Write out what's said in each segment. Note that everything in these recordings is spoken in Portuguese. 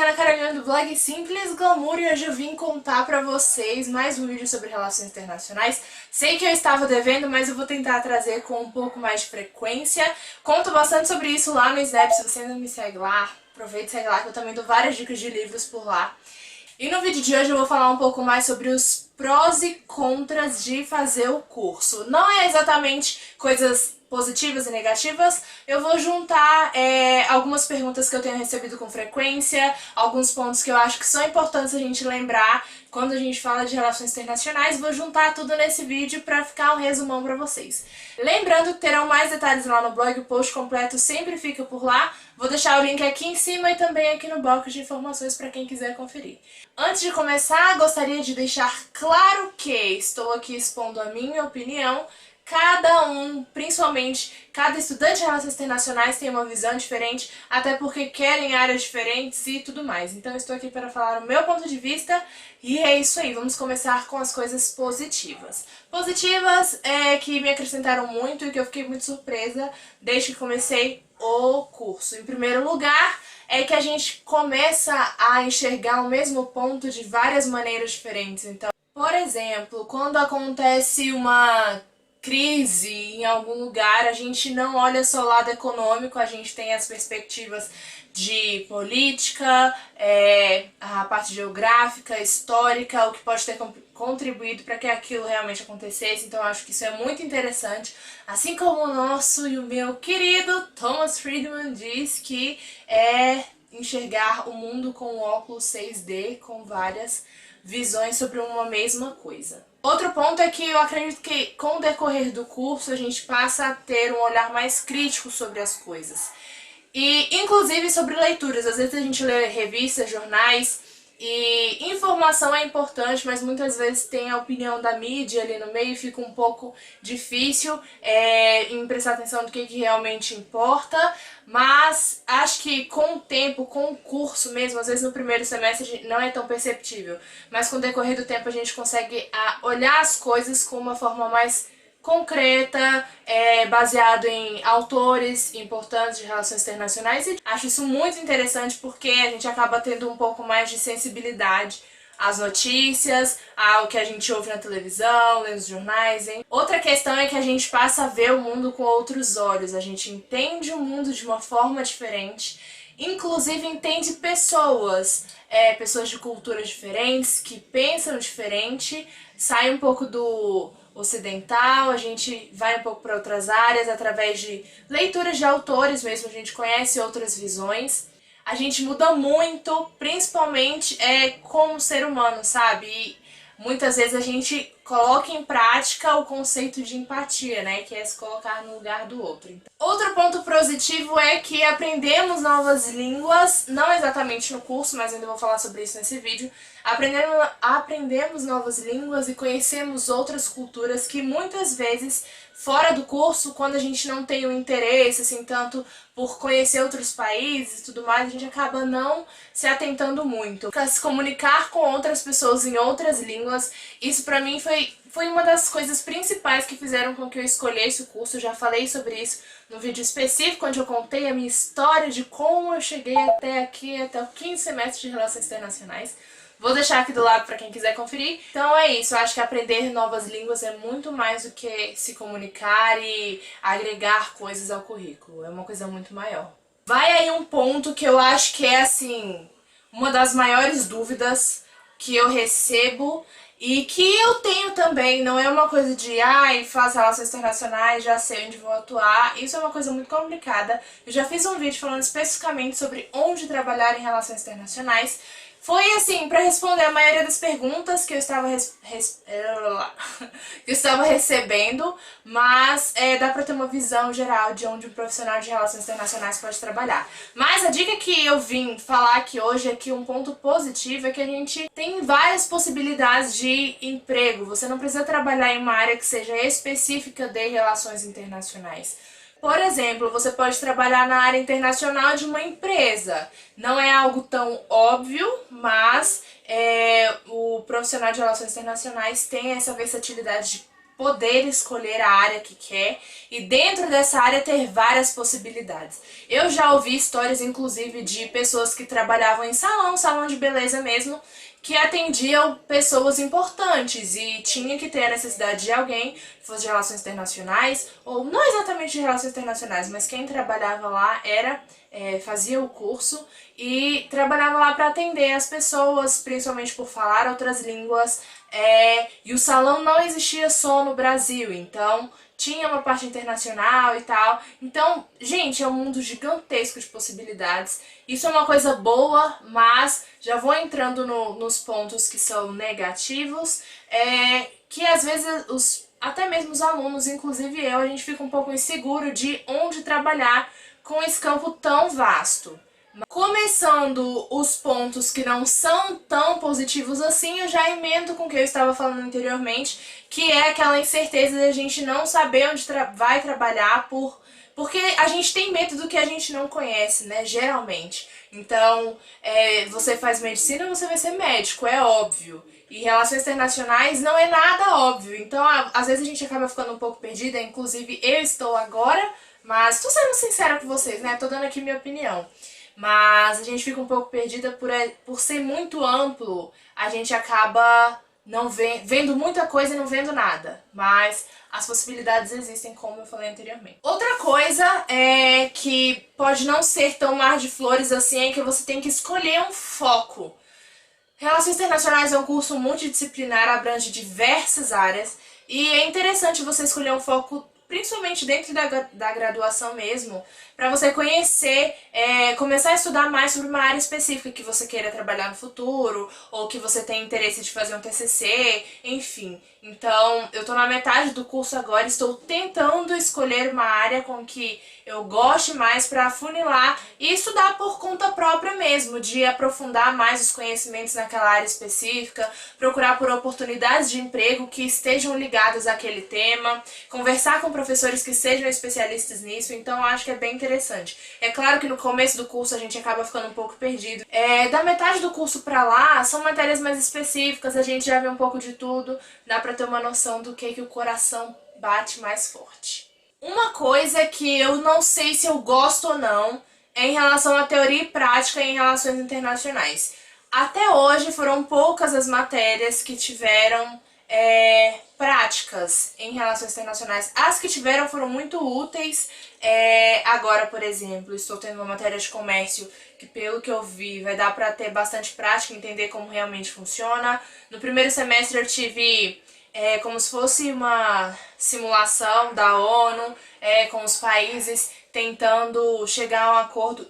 aqui é a Ana Carolina do blog Simples Glamour e hoje eu vim contar pra vocês mais um vídeo sobre relações internacionais. Sei que eu estava devendo, mas eu vou tentar trazer com um pouco mais de frequência. Conto bastante sobre isso lá no Snap, se você ainda não me segue lá, aproveita e segue lá que eu também dou várias dicas de livros por lá. E no vídeo de hoje eu vou falar um pouco mais sobre os prós e contras de fazer o curso. Não é exatamente coisas positivas e negativas, eu vou juntar algumas perguntas que eu tenho recebido com frequência, alguns pontos que eu acho que são importantes a gente lembrar quando a gente fala de relações internacionais, vou juntar tudo nesse vídeo para ficar um resumão para vocês. Lembrando que terão mais detalhes lá no blog, o post completo sempre fica por lá, vou deixar o link aqui em cima e também aqui no box de informações para quem quiser conferir. Antes de começar, gostaria de deixar claro que estou aqui expondo a minha opinião. Cada um, principalmente cada estudante de relações internacionais tem uma visão diferente, até porque querem áreas diferentes e tudo mais. Então eu estou aqui para falar o meu ponto de vista e é isso aí, vamos começar com as coisas positivas. Positivas é que me acrescentaram muito e que eu fiquei muito surpresa desde que comecei o curso. Em primeiro lugar, é que a gente começa a enxergar o mesmo ponto de várias maneiras diferentes. Então, por exemplo, quando acontece uma crise em algum lugar, a gente não olha só o lado econômico, a gente tem as perspectivas de política, a parte geográfica, histórica, o que pode ter contribuído para que aquilo realmente acontecesse. Então eu acho que isso é muito interessante, assim como o nosso e o meu querido Thomas Friedman diz que é enxergar o mundo com o óculos 6D, com várias visões sobre uma mesma coisa. Outro ponto é que eu acredito que com o decorrer do curso a gente passa a ter um olhar mais crítico sobre as coisas. E inclusive sobre leituras, às vezes a gente lê revistas, jornais e informação é importante, mas muitas vezes tem a opinião da mídia ali no meio e fica um pouco difícil em prestar atenção do que realmente importa, mas acho que com o tempo, com o curso mesmo, às vezes no primeiro semestre não é tão perceptível, mas com o decorrer do tempo a gente consegue olhar as coisas com uma forma mais concreta, baseado em autores importantes de relações internacionais, e acho isso muito interessante porque a gente acaba tendo um pouco mais de sensibilidade às notícias, ao que a gente ouve na televisão, lê nos jornais, hein? Outra questão é que a gente passa a ver o mundo com outros olhos, a gente entende o mundo de uma forma diferente, inclusive entende pessoas de culturas diferentes, que pensam diferente, sai um pouco do ocidental, a gente vai um pouco para outras áreas através de leituras de autores mesmo, a gente conhece outras visões. A gente muda muito, principalmente como ser humano, sabe? E muitas vezes a gente coloca em prática o conceito de empatia, né? Que é se colocar no lugar do outro. Outro ponto positivo é que aprendemos novas línguas, não exatamente no curso, mas ainda vou falar sobre isso nesse vídeo. Aprendemos novas línguas e conhecemos outras culturas que muitas vezes, fora do curso, quando a gente não tem o interesse, assim, tanto por conhecer outros países e tudo mais, a gente acaba não se atentando muito. Se comunicar com outras pessoas em outras línguas, isso pra mim foi uma das coisas principais que fizeram com que eu escolhesse o curso. Eu já falei sobre isso no vídeo específico, onde eu contei a minha história de como eu cheguei até aqui, até o 15º semestre de Relações Internacionais. Vou deixar aqui do lado para quem quiser conferir. Então é isso, eu acho que aprender novas línguas é muito mais do que se comunicar e agregar coisas ao currículo. É uma coisa muito maior. Vai aí um ponto que eu acho que é, assim, uma das maiores dúvidas que eu recebo e que eu tenho também. Não é uma coisa de, faço relações internacionais, já sei onde vou atuar. Isso é uma coisa muito complicada. Eu já fiz um vídeo falando especificamente sobre onde trabalhar em relações internacionais. Foi assim, para responder a maioria das perguntas que eu estava recebendo, mas dá para ter uma visão geral de onde um profissional de relações internacionais pode trabalhar. Mas a dica que eu vim falar aqui hoje é que um ponto positivo é que a gente tem várias possibilidades de emprego. Você não precisa trabalhar em uma área que seja específica de relações internacionais. Por exemplo, você pode trabalhar na área internacional de uma empresa. Não é algo tão óbvio, mas o profissional de relações internacionais tem essa versatilidade de poder escolher a área que quer e dentro dessa área ter várias possibilidades. Eu já ouvi histórias, inclusive, de pessoas que trabalhavam em salão de beleza mesmo, que atendiam pessoas importantes e tinha que ter a necessidade de alguém que fosse de relações internacionais, ou não exatamente de relações internacionais, mas quem trabalhava lá fazia o curso e trabalhava lá para atender as pessoas, principalmente por falar outras línguas, e o salão não existia só no Brasil, então tinha uma parte internacional e tal. Então, gente, é um mundo gigantesco de possibilidades. Isso é uma coisa boa, mas já vou entrando nos pontos que são negativos, que às vezes até mesmo os alunos, inclusive eu, a gente fica um pouco inseguro de onde trabalhar com esse campo tão vasto. Começando os pontos que não são tão positivos assim, eu já emendo com o que eu estava falando anteriormente, que é aquela incerteza de a gente não saber onde vai trabalhar porque a gente tem medo do que a gente não conhece, né, geralmente. Então, você faz medicina, você vai ser médico, é óbvio. E relações internacionais não é nada óbvio, então às vezes a gente acaba ficando um pouco perdida, inclusive eu estou agora, mas tô sendo sincera com vocês, né, tô dando aqui minha opinião. Mas a gente fica um pouco perdida por ser muito amplo, a gente acaba não vendo muita coisa e não vendo nada. Mas as possibilidades existem, como eu falei anteriormente. Outra coisa que pode não ser tão mar de flores assim é que você tem que escolher um foco. Relações Internacionais é um curso multidisciplinar, abrange diversas áreas e é interessante você escolher um foco principalmente dentro da graduação mesmo, para você conhecer, começar a estudar mais sobre uma área específica que você queira trabalhar no futuro, ou que você tem interesse de fazer um TCC, enfim. Então, eu tô na metade do curso agora, estou tentando escolher uma área com que eu goste mais para afunilar e estudar por conta própria mesmo, de aprofundar mais os conhecimentos naquela área específica, procurar por oportunidades de emprego que estejam ligadas àquele tema, conversar com professores que sejam especialistas nisso, então eu acho que é bem interessante. É claro que no começo do curso a gente acaba ficando um pouco perdido. Da metade do curso pra lá, são matérias mais específicas, a gente já vê um pouco de tudo, dá pra ter uma noção do que o coração bate mais forte. Uma coisa que eu não sei se eu gosto ou não é em relação à teoria e prática em relações internacionais. Até hoje foram poucas as matérias que tiveram práticas em relações internacionais. As que tiveram foram muito úteis. Agora, por exemplo, estou tendo uma matéria de comércio que, pelo que eu vi, vai dar para ter bastante prática, entender como realmente funciona. No primeiro semestre eu tive como se fosse uma simulação da ONU, com os países tentando chegar a um acordo.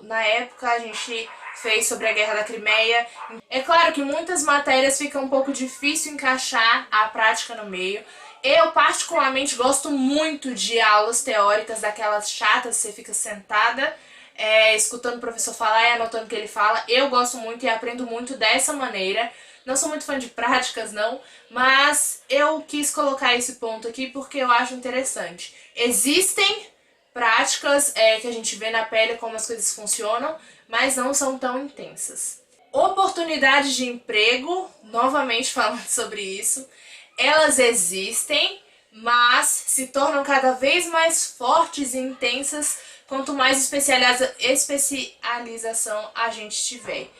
Na época a gente fez sobre a Guerra da Crimeia. É claro que muitas matérias ficam um pouco difícil encaixar a prática no meio. Eu particularmente gosto muito de aulas teóricas, daquelas chatas, você fica sentada escutando o professor falar e anotando o que ele fala. Eu gosto muito e aprendo muito dessa maneira. Não sou muito fã de práticas, não, mas eu quis colocar esse ponto aqui porque eu acho interessante. Existem práticas que a gente vê na pele como as coisas funcionam, mas não são tão intensas. Oportunidades de emprego, novamente falando sobre isso, elas existem, mas se tornam cada vez mais fortes e intensas quanto mais especialização a gente tiver.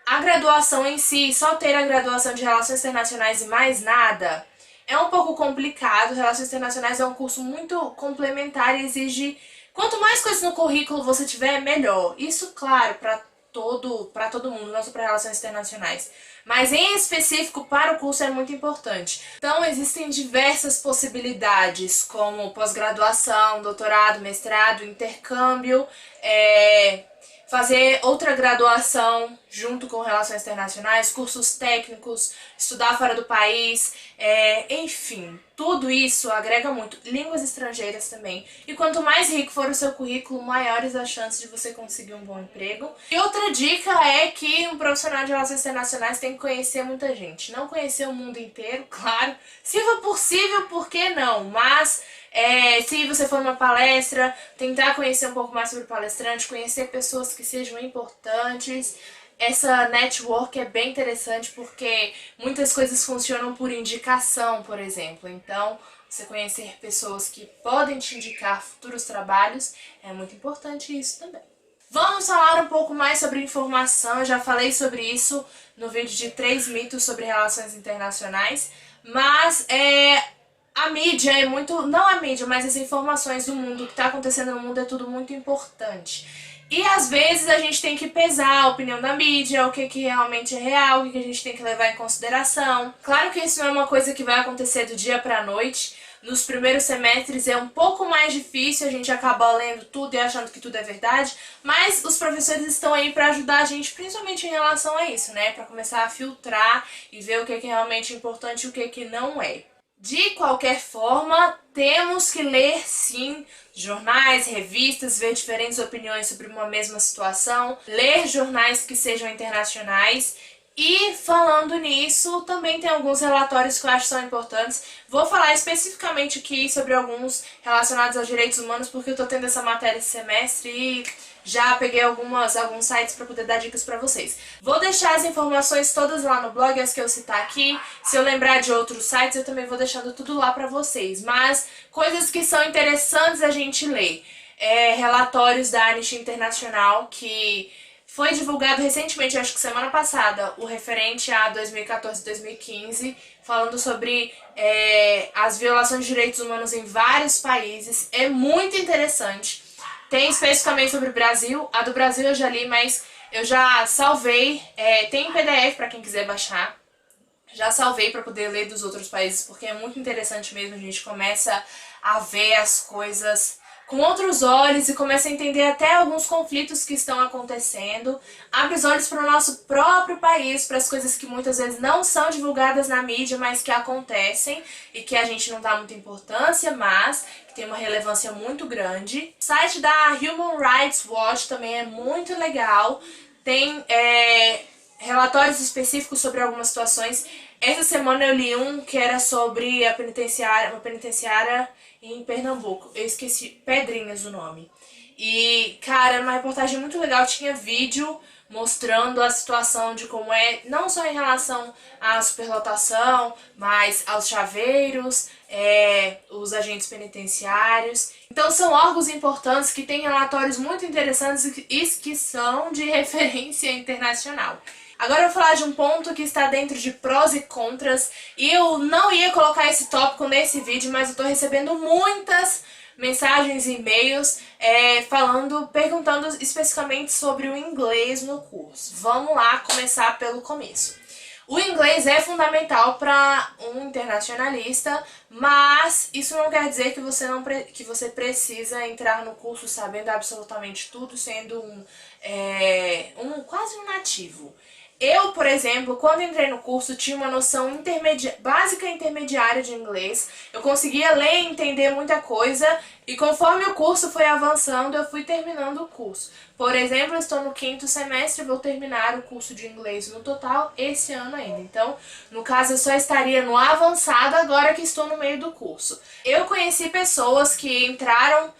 A graduação em si, só ter a graduação de Relações Internacionais e mais nada, é um pouco complicado. Relações Internacionais é um curso muito complementar e exige quanto mais coisas no currículo você tiver, melhor. Isso, claro, para todo mundo, não só para Relações Internacionais. Mas em específico para o curso é muito importante. Então existem diversas possibilidades, como pós-graduação, doutorado, mestrado, intercâmbio, fazer outra graduação junto com Relações Internacionais, cursos técnicos, estudar fora do país, enfim, tudo isso agrega muito. Línguas estrangeiras também. E quanto mais rico for o seu currículo, maiores as chances de você conseguir um bom emprego. E outra dica é que um profissional de Relações Internacionais tem que conhecer muita gente. Não conhecer o mundo inteiro, claro. Se for possível, por que não? Mas se você for numa palestra, tentar conhecer um pouco mais sobre o palestrante, conhecer pessoas que sejam importantes. essa network é bem interessante porque muitas coisas funcionam por indicação, por exemplo. Então, você conhecer pessoas que podem te indicar futuros trabalhos é muito importante isso também. Vamos falar um pouco mais sobre informação. Eu já falei sobre isso no vídeo de 3 mitos sobre relações internacionais, mas a mídia é muito... Não a mídia, mas as informações do mundo, o que está acontecendo no mundo é tudo muito importante. E às vezes a gente tem que pesar a opinião da mídia, o que realmente é real, o que a gente tem que levar em consideração. Claro que isso não é uma coisa que vai acontecer do dia para a noite. Nos primeiros semestres é um pouco mais difícil, a gente acaba lendo tudo e achando que tudo é verdade, mas os professores estão aí para ajudar a gente, principalmente em relação a isso, né? Para começar a filtrar e ver o que é realmente importante e o que não é. De qualquer forma, temos que ler sim jornais, revistas, ver diferentes opiniões sobre uma mesma situação, ler jornais que sejam internacionais. E falando nisso, também tem alguns relatórios que eu acho que são importantes. Vou falar especificamente aqui sobre alguns relacionados aos direitos humanos, porque eu tô tendo essa matéria esse semestre e já peguei alguns sites para poder dar dicas para vocês. Vou deixar as informações todas lá no blog, as que eu citar aqui. Se eu lembrar de outros sites, eu também vou deixando tudo lá para vocês. Mas coisas que são interessantes a gente ler. Relatórios da Anistia Internacional, que foi divulgado recentemente, acho que semana passada, o referente a 2014 e 2015, falando sobre as violações de direitos humanos em vários países. É muito interessante. Tem especificamente sobre o Brasil. A do Brasil eu já li, mas eu já salvei. Tem em PDF para quem quiser baixar. Já salvei para poder ler dos outros países, porque é muito interessante mesmo. A gente começa a ver as coisas com outros olhos e começa a entender até alguns conflitos que estão acontecendo. Abre os olhos para o nosso próprio país, para as coisas que muitas vezes não são divulgadas na mídia, mas que acontecem e que a gente não dá muita importância, mas que tem uma relevância muito grande. O site da Human Rights Watch também é muito legal. Tem relatórios específicos sobre algumas situações. Essa semana eu li um que era sobre uma penitenciária em Pernambuco. Eu esqueci, Pedrinhas o nome. E, cara, era uma reportagem muito legal. Tinha vídeo mostrando a situação de como é, não só em relação à superlotação, mas aos chaveiros, os agentes penitenciários. Então são órgãos importantes que têm relatórios muito interessantes e que são de referência internacional. Agora eu vou falar de um ponto que está dentro de prós e contras, e eu não ia colocar esse tópico nesse vídeo, mas eu tô recebendo muitas mensagens e e-mails perguntando especificamente sobre o inglês no curso. Vamos lá começar pelo começo. O inglês é fundamental para um internacionalista, mas isso não quer dizer que você precisa entrar no curso sabendo absolutamente tudo, sendo quase um nativo. Eu, por exemplo, quando entrei no curso, tinha uma noção básica e intermediária de inglês. Eu conseguia ler e entender muita coisa, e conforme o curso foi avançando, eu fui terminando o curso. Por exemplo, eu estou no 5º semestre e vou terminar o curso de inglês no total esse ano ainda. Então, no caso, eu só estaria no avançado agora que estou no meio do curso. Eu conheci pessoas que entraram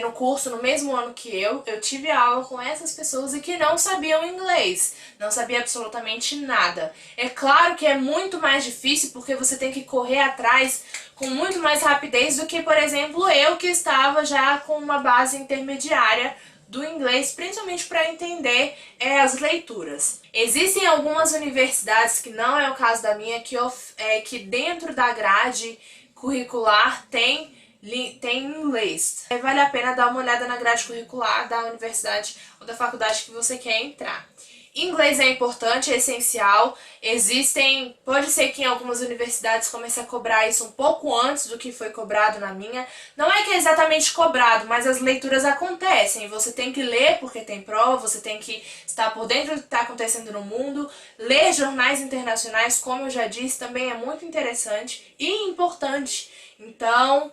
no curso no mesmo ano que eu tive aula com essas pessoas e que não sabiam inglês, não sabia absolutamente nada. É claro que é muito mais difícil porque você tem que correr atrás com muito mais rapidez do que, por exemplo, eu que estava já com uma base intermediária do inglês, principalmente para entender as leituras. Existem algumas universidades, que não é o caso da minha, que dentro da grade curricular tem inglês. Vale a pena dar uma olhada na grade curricular da universidade ou da faculdade que você quer entrar. Inglês é importante, é essencial. Pode ser que em algumas universidades comece a cobrar isso um pouco antes do que foi cobrado na minha. Não é que é exatamente cobrado, mas as leituras acontecem. Você tem que ler porque tem prova, você tem que estar por dentro do que está acontecendo no mundo. Ler jornais internacionais, como eu já disse, também é muito interessante e importante. Então,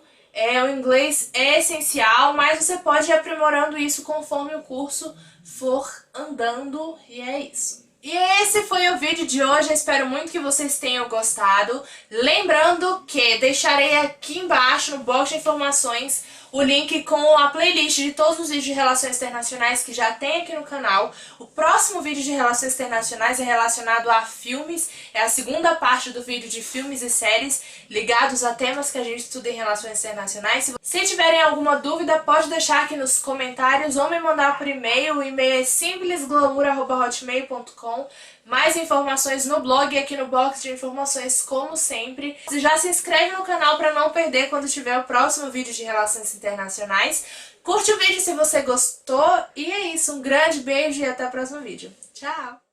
o inglês é essencial, mas você pode ir aprimorando isso conforme o curso for andando, e é isso. E esse foi o vídeo de hoje, eu espero muito que vocês tenham gostado. Lembrando que deixarei aqui embaixo no box de informações o link com a playlist de todos os vídeos de relações internacionais que já tem aqui no canal. O próximo vídeo de relações internacionais é relacionado a filmes, é a segunda parte do vídeo de filmes e séries ligados a temas que a gente estuda em relações internacionais. Se tiverem alguma dúvida, pode deixar aqui nos comentários ou me mandar por e-mail. O e-mail é simplesglamour@hotmail.com. Mais informações no blog e aqui no box de informações, como sempre. Já se inscreve no canal para não perder quando tiver o próximo vídeo de relações internacionais. Curte o vídeo se você gostou. E é isso, um grande beijo e até o próximo vídeo. Tchau!